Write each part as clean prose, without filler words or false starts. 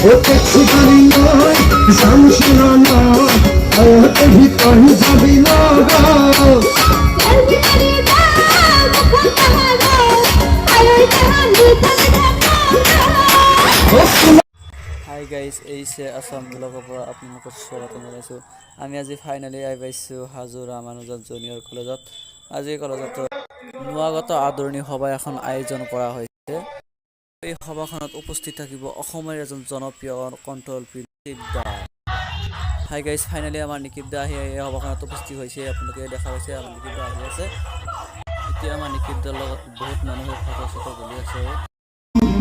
দেখছি গাড়ি নয় শামসুনা নয় আয়তে ভিতৰ যাবি হাই গাইজ এইছে আসাম ব্লগৰ পৰা আপোনালোকক স্বাগতম জনাইছোঁ। আমি আজি ফাইনেলি আহি পাইছোঁ হাজো ৰামানুজন জুনিয়ৰ কলেজত। আজি কলেজত নৱাগত আদৰণি সভা এখন আয়োজন কৰা হৈছে। এই সভাখনত উপস্থিত থাকিব অসমৰ এজন জনপ্ৰিয় কণ্ঠশিল্পী নিকিব দা। হাই গাইজ ফাইনেলি আমাৰ নিকিব দা আহি এই সভাখনত উপস্থিত হৈছে। আপোনালোকে দেখা পাইছে আমাৰ নিকিব দা আহি আছে। এতিয়া আমাৰ নিকিব দাৰ লগত বহুত মানুহে ফটো চটো তুলি আছে।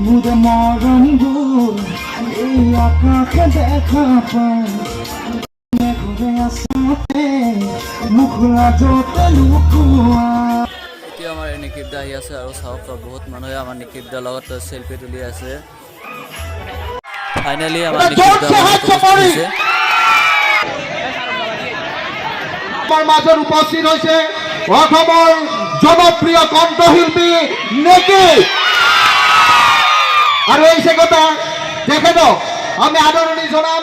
মুদে মরণ গুল এই আকাশে দেখা পাই মেঘে আসতে মুখলা যতে লুকুয়া। এতিয়া আমাৰ নিকিব দা আহি আছে আৰু চাওক বহুত মানুহে আমাৰ নিকিব দাৰ লগত সেলফি তুলি আছে। ফাইনেলি আমাৰ নিকিব দা হৈছে আমাৰ মাজত উপস্থিত হৈছে অসমৰ জনপ্ৰিয় কণ্ঠশিল্পী নিকিব। আৰ এই সে কথা তেখেতক আমি আদৰণি জনাম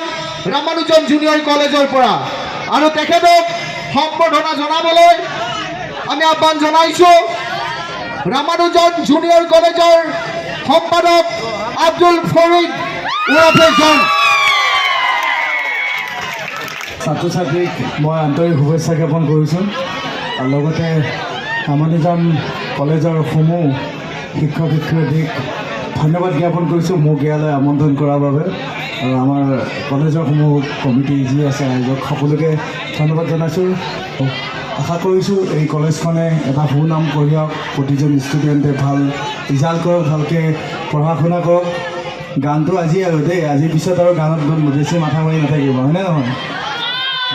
ৰামানুজন জুনিয়ৰ কলেজৰ পৰা। আৰু তেখেতক সম্বৰ্ধনা জনাবলৈ আমি আহ্বান জনাইছোঁ ৰামানুজন জুনিয়ৰ কলেজৰ সম্পাদক আব্দুল ফৰিদ উৰাফেজন। ছাত্ৰ ছাত্ৰীক মই আন্তৰিক শুভেচ্ছা জ্ঞাপন কৰিছোঁ আৰু লগতে ৰামানুজন কলেজৰ সমূহ শিক্ষক শিক্ষয়িত্ৰীক ধন্যবাদ জ্ঞাপন কৰিছোঁ মোক ইয়ালৈ আমন্ত্ৰণ কৰাৰ বাবে। আৰু আমাৰ কলেজৰ সমূহ কমিটি যি আছে আয়োজক সকলোকে ধন্যবাদ জনাইছোঁ। আশা কৰিছোঁ এই কলেজখনে এটা সুনাম কঢ়িয়াওক, প্ৰতিজন ষ্টুডেণ্টে ভাল ৰিজাল্ট কৰক, ভালকৈ পঢ়া শুনা কৰক। গানটো আজি আৰু দেই, আজিৰ পিছত আৰু গানত বেছি মাথা মাৰি নাথাকিব, হয়নে নহয়?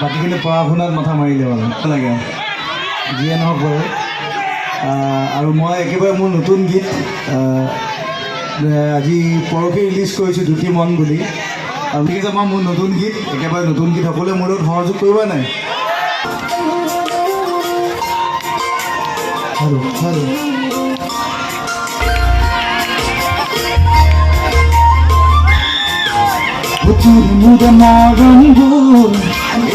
বাকীখিনি পঢ়া শুনাত মাথা মাৰিলে ভাল লাগে যিয়ে নহওক বাৰু। আৰু মই একেবাৰে মোৰ নতুন গীত আজি পৰহি ৰিলিজ কৰিছোঁ দুটি মন বুলি। আৰু ঠিক আছে মোৰ নতুন গীত, একেবাৰে নতুন গীত সকলোৱে মোৰ লগত সহযোগ কৰিব নাই? মুদে মরণ গুল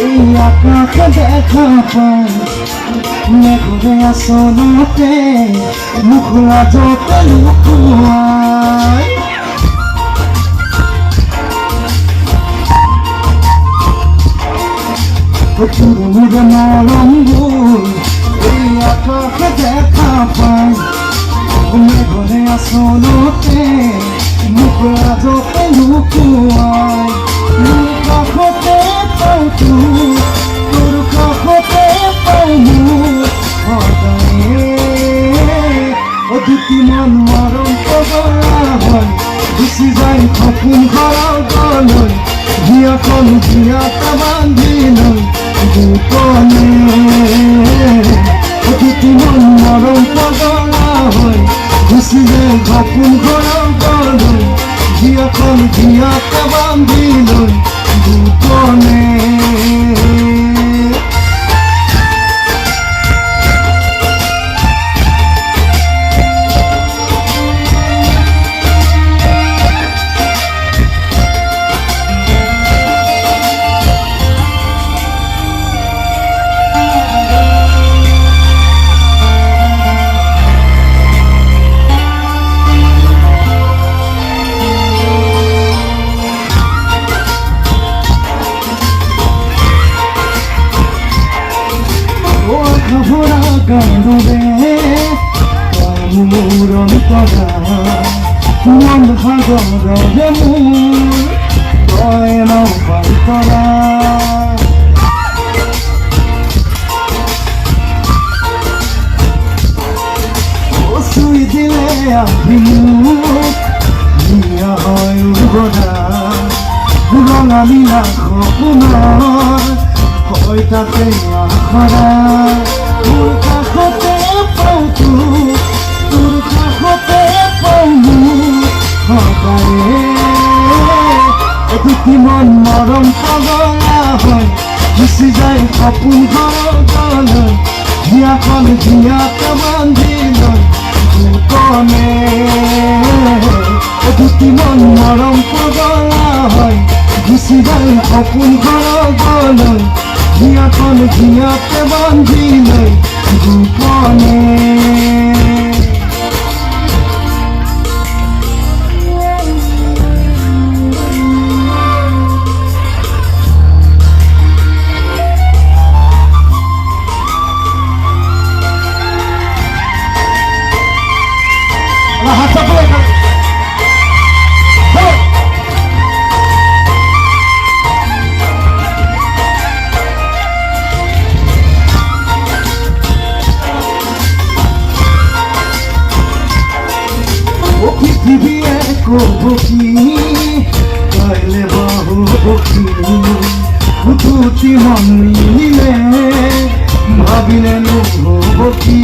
এই আকাশে দেখা পাই মেঘে আসতে মুখলা যতে লুকুয়াই। মুদে মরণ গুল এই আকাশে দেখা পাই মেঘে আসতে মুখলা যতে লুকুয়াই। তোর কাষতে পাই তোর কাষতে পাই দুটি মন মরম পগলা হয় গুচি যায় সপোন ঘৰৰ গলৈ জীয়াখন জীয়াটা বান্ধি লৈ দুকনে। দুটি মন মৰম পগলা হয় গুচি যায় সপোন ঘৰৰ গলৈ জীয়াখন জীয়াটা বান্ধি লৈ দুকনে। গানরে মূরণ করা মন ভাগরে মূর তয় নৌপাই করা। চুই দিলে আভিমুখ নিয়া হয় উগনা ৰঙা নীলা সপোনৰ হয় তাতে আখৰা। তোৰ কাষতে পাওঁ তোৰ কাষতে পাওঁ সদায়ে দুটি মন মৰম পগলা হয় গুচি যায় সপোন ঘৰৰ গলৈ জীয়াখন জীয়াকে বান্ধি লৈ দুকনে। দুটি মন মৰম পগলা হয় গুচি যায় সপোন ঘৰলৈ হিয়াখন হিয়াতে বান্ধি লৈ গোপনে হাত চাপলে পৃথিৱীয়ে ক'ব কি কাইলে বাহুব কি উঠুতি মন মিলিলে ভাবিলে নহ'ব কি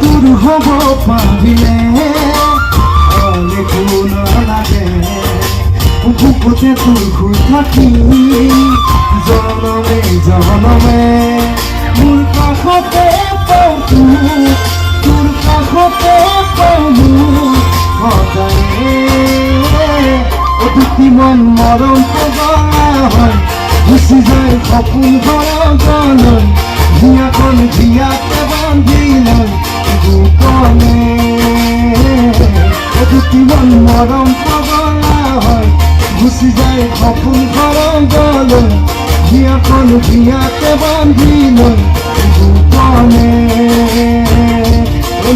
তোৰ হ'ব পাৰিলে একো নালাগে বুকুতে তোৰ শুই থাকি জনমে জনমে মোৰ কাষতে পাওঁ তোৰ কাষতে পাওঁ সদায়ে দুটি মন মৰম পগলা হয় গুচি যায় সপোন ঘৰলৈ হিয়াখন হিয়াতে বান্ধি লৈ গোপনে দুটি মন মৰম পগলা হয় গুচি যায় সপোন ঘৰলৈ হিয়াখন হিয়াতে বান্ধি লৈ গোপনে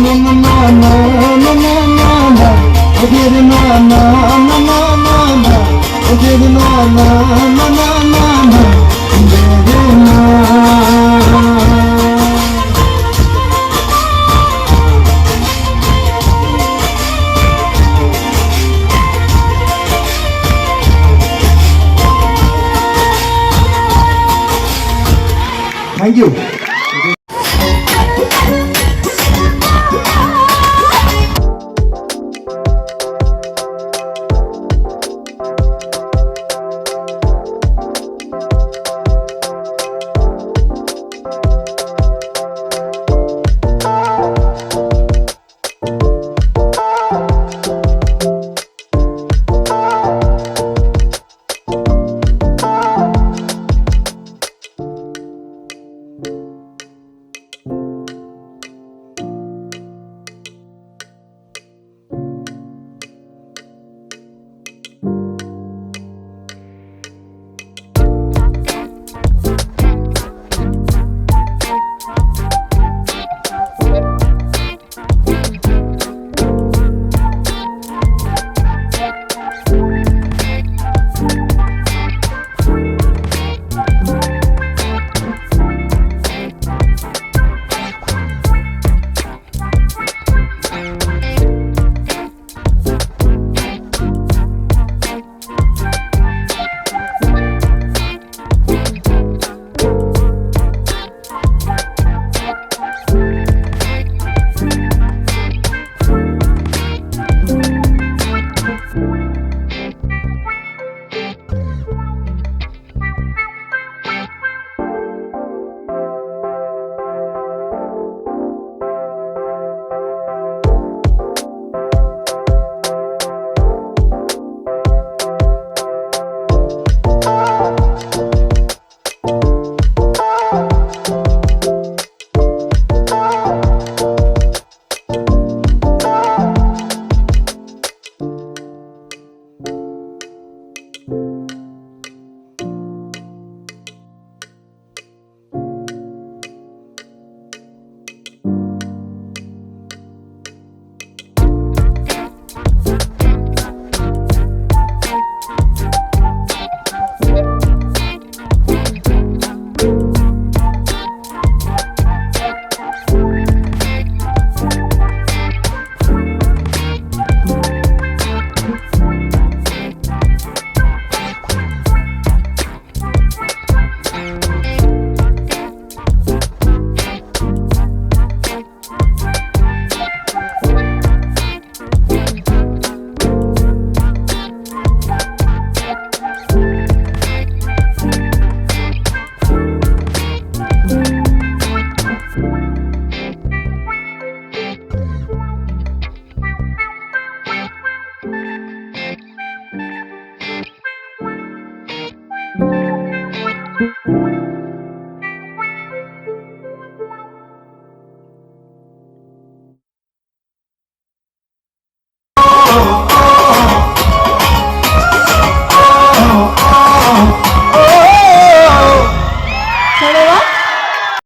না না না না না না না ওদের না না না না না না ওদের না না না না না না ওদের না Thank you.